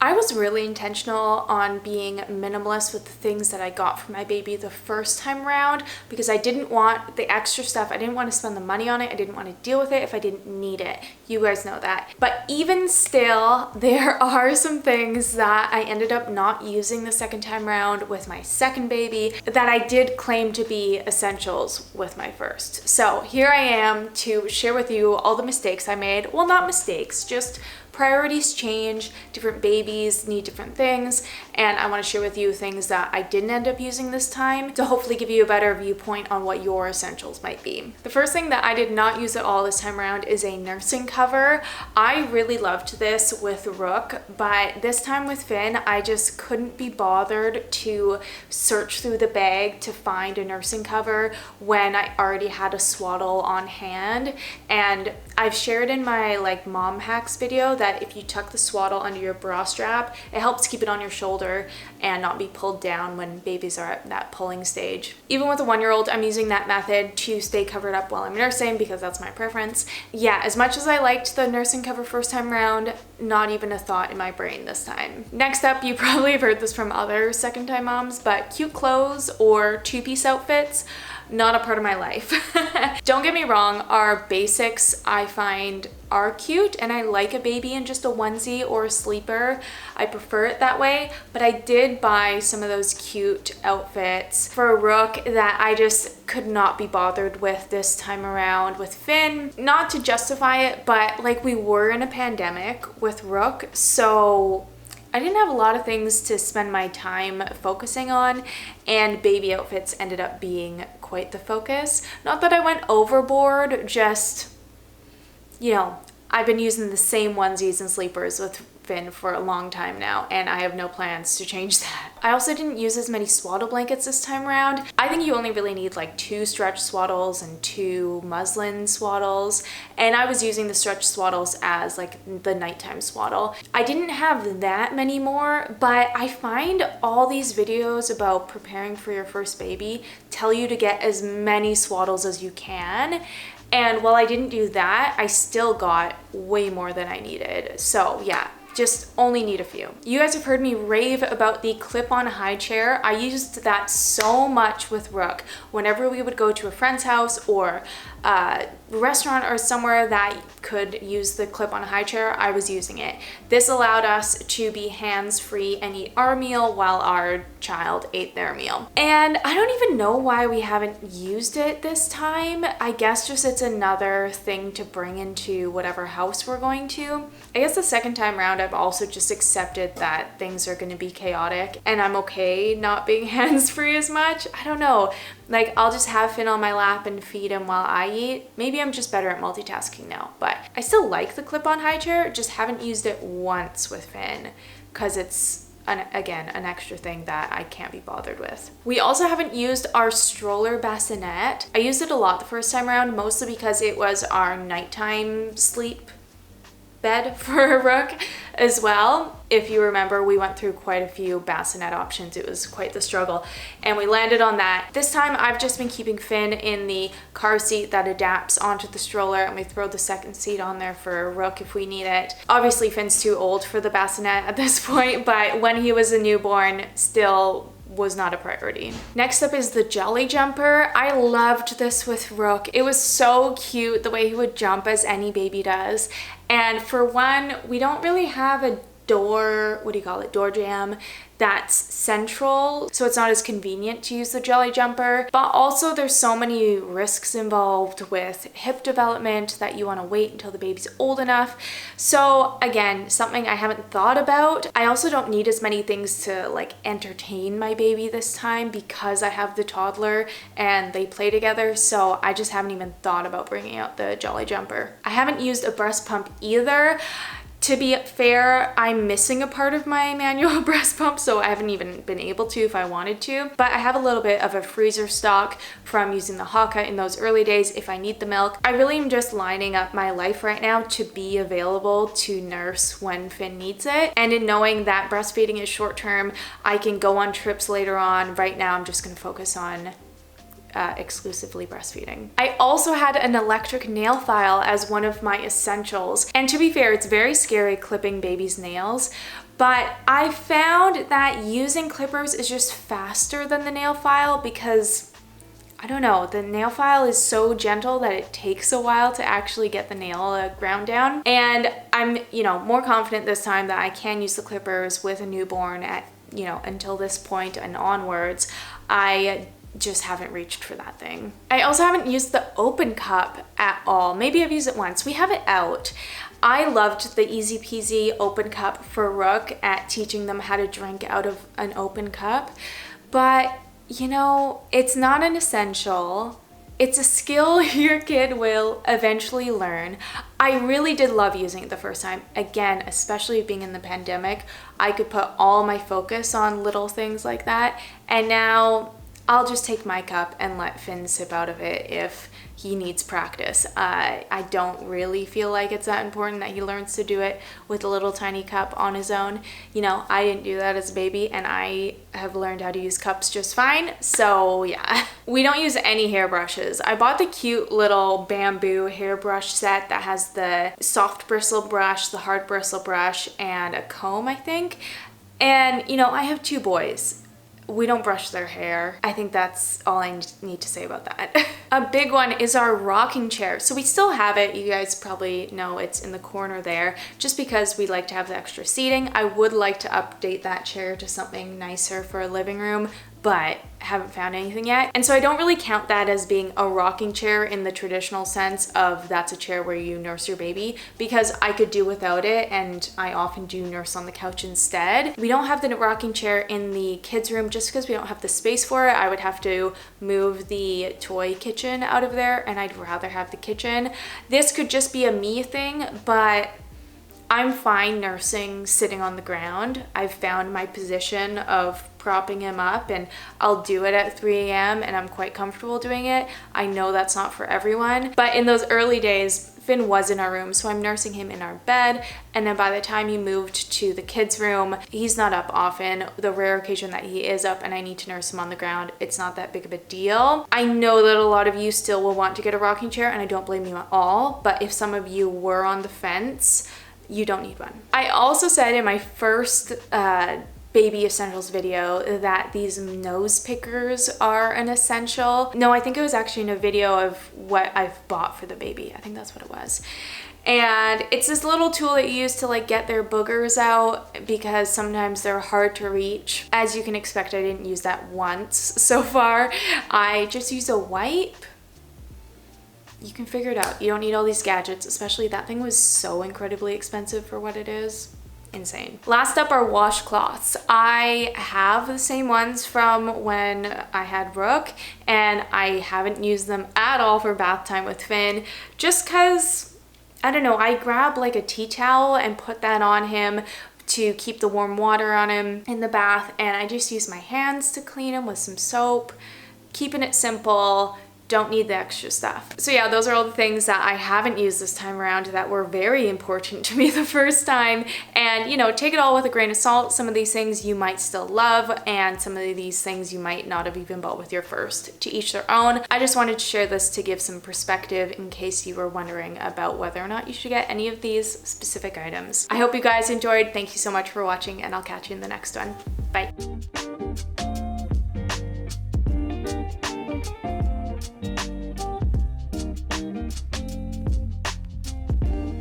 I was really intentional on being minimalist with the things that I got for my baby the first time around because I didn't want the extra stuff. I didn't want to spend the money on it. I didn't want to deal with it if I didn't need it. You guys know that. But even still, there are some things that I ended up not using the second time around with my second baby that I did claim to be essentials with my first. So here I am to share with you all the mistakes I made. Well, not mistakes, just priorities change, different babies need different things, and I want to share with you things that I didn't end up using this time to hopefully give you a better viewpoint on what your essentials might be. The first thing that I did not use at all this time around is a nursing cover. I really loved this with Rook, but this time with Finn, I just couldn't be bothered to search through the bag to find a nursing cover when I already had a Swaddle on hand. And I've shared in my mom hacks video that if you tuck the Swaddle under your bra strap, it helps keep it on your shoulder and not be pulled down when babies are at that pulling stage. Even with a 1-year-old, I'm using that method to stay covered up while I'm nursing because that's my preference. Yeah, as much as I liked the nursing cover first time around, not even a thought in my brain this time. Next up, you probably have heard this from other second time moms, but cute clothes or two-piece outfits, not a part of my life. Don't get me wrong, our basics I find are cute and I like a baby in just a onesie or a sleeper. I prefer it that way, but I did buy some of those cute outfits for Rook that I just could not be bothered with this time around with Finn. Not to justify it, but we were in a pandemic with Rook, so I didn't have a lot of things to spend my time focusing on, and baby outfits ended up being quite the focus. Not that I went overboard, just, I've been using the same onesies and sleepers with Finn for a long time now, and I have no plans to change that. I also didn't use as many swaddle blankets this time around. I think you only really need 2 stretch swaddles and 2 muslin swaddles, and I was using the stretch swaddles as the nighttime swaddle. I didn't have that many more, but I find all these videos about preparing for your first baby tell you to get as many swaddles as you can. And while I didn't do that, I still got way more than I needed. So yeah, just only need a few. You guys have heard me rave about the clip-on high chair. I used that so much with Rook. Whenever we would go to a friend's house or a restaurant or somewhere that could use the clip-on high chair, I was using it. This allowed us to be hands-free and eat our meal while our child ate their meal. And I don't even know why we haven't used it this time. I guess just it's another thing to bring into whatever house we're going to. I guess the second time around, I've also just accepted that things are going to be chaotic and I'm okay not being hands-free as much. I don't know. I'll just have Finn on my lap and feed him while I eat. Maybe I'm just better at multitasking now, but I still like the clip-on high chair, just haven't used it once with Finn because it's, again, an extra thing that I can't be bothered with. We also haven't used our stroller bassinet. I used it a lot the first time around, mostly because it was our nighttime sleep bed for Rook as well. If you remember, we went through quite a few bassinet options. It was quite the struggle, and we landed on that. This time I've just been keeping Finn in the car seat that adapts onto the stroller, and we throw the second seat on there for Rook if we need it. Obviously Finn's too old for the bassinet at this point, but when he was a newborn, still was not a priority. Next up is the jolly jumper. I loved this with Rook. It was so cute the way he would jump as any baby does. And for one, we don't really have a door jam that's central, so it's not as convenient to use the jolly jumper. But also there's so many risks involved with hip development that you want to wait until the baby's old enough. So again, something I haven't thought about. I also don't need as many things to entertain my baby this time because I have the toddler and they play together, so I just haven't even thought about bringing out the jolly jumper. I haven't used a breast pump either. To be fair, I'm missing a part of my manual breast pump, so I haven't even been able to if I wanted to. But I have a little bit of a freezer stock from using the Hawkeye in those early days if I need the milk. I really am just lining up my life right now to be available to nurse when Finn needs it. And in knowing that breastfeeding is short term, I can go on trips later on. Right now, I'm just going to focus on exclusively breastfeeding. I also had an electric nail file as one of my essentials. And to be fair, it's very scary clipping babies' nails, But I found that using clippers is just faster than the nail file because, I don't know, the nail file is so gentle that it takes a while to actually get the nail ground down. And I'm, more confident this time that I can use the clippers with a newborn at, until this point and onwards. I just haven't reached for that thing. I also haven't used the open cup at all. Maybe I've used it once. We have it out. I loved the easy peasy open cup for Rook at teaching them how to drink out of an open cup, but it's not an essential. It's a skill your kid will eventually learn. I really did love using it the first time. Again, especially being in the pandemic, I could put all my focus on little things like that, and now I'll just take my cup and let Finn sip out of it if he needs practice. I don't really feel like it's that important that he learns to do it with a little tiny cup on his own. I didn't do that as a baby, and I have learned how to use cups just fine. So yeah, we don't use any hairbrushes. I bought the cute little bamboo hairbrush set that has the soft bristle brush, the hard bristle brush, and a comb, I think. And I have 2 boys. We don't brush their hair. I think that's all I need to say about that. A big one is our rocking chair. So we still have it. You guys probably know it's in the corner there, just because we like to have the extra seating. I would like to update that chair to something nicer for a living room, but haven't found anything yet. And so I don't really count that as being a rocking chair in the traditional sense of that's a chair where you nurse your baby, because I could do without it, and I often do nurse on the couch instead. We don't have the rocking chair in the kids' room just because we don't have the space for it. I would have to move the toy kitchen out of there, and I'd rather have the kitchen. This could just be a me thing, but I'm fine nursing sitting on the ground. I've found my position of propping him up, and I'll do it at 3 a.m. and I'm quite comfortable doing it. I know that's not for everyone, but in those early days, Finn was in our room, so I'm nursing him in our bed, and then by the time he moved to the kids' room, he's not up often. The rare occasion that he is up and I need to nurse him on the ground, it's not that big of a deal. I know that a lot of you still will want to get a rocking chair, and I don't blame you at all, but if some of you were on the fence, you don't need one. I also said in my first baby essentials video that these nose pickers are an essential. No, I think it was actually in a video of what I've bought for the baby. I think that's what it was. And it's this little tool that you use to get their boogers out, because sometimes they're hard to reach. As you can expect, I didn't use that once so far. I just use a wipe. You can figure it out. You don't need all these gadgets, especially that thing was so incredibly expensive for what it is. Insane. Last up are washcloths. I have the same ones from when I had Rook, and I haven't used them at all for bath time with Finn, just because, I don't know, I grab a tea towel and put that on him to keep the warm water on him in the bath, and I just use my hands to clean him with some soap, keeping it simple. Don't need the extra stuff. So yeah, those are all the things that I haven't used this time around that were very important to me the first time. And take it all with a grain of salt. Some of these things you might still love, and some of these things you might not have even bought with your first. To each their own. I just wanted to share this to give some perspective in case you were wondering about whether or not you should get any of these specific items. I hope you guys enjoyed. Thank you so much for watching, and I'll catch you in the next one. Bye.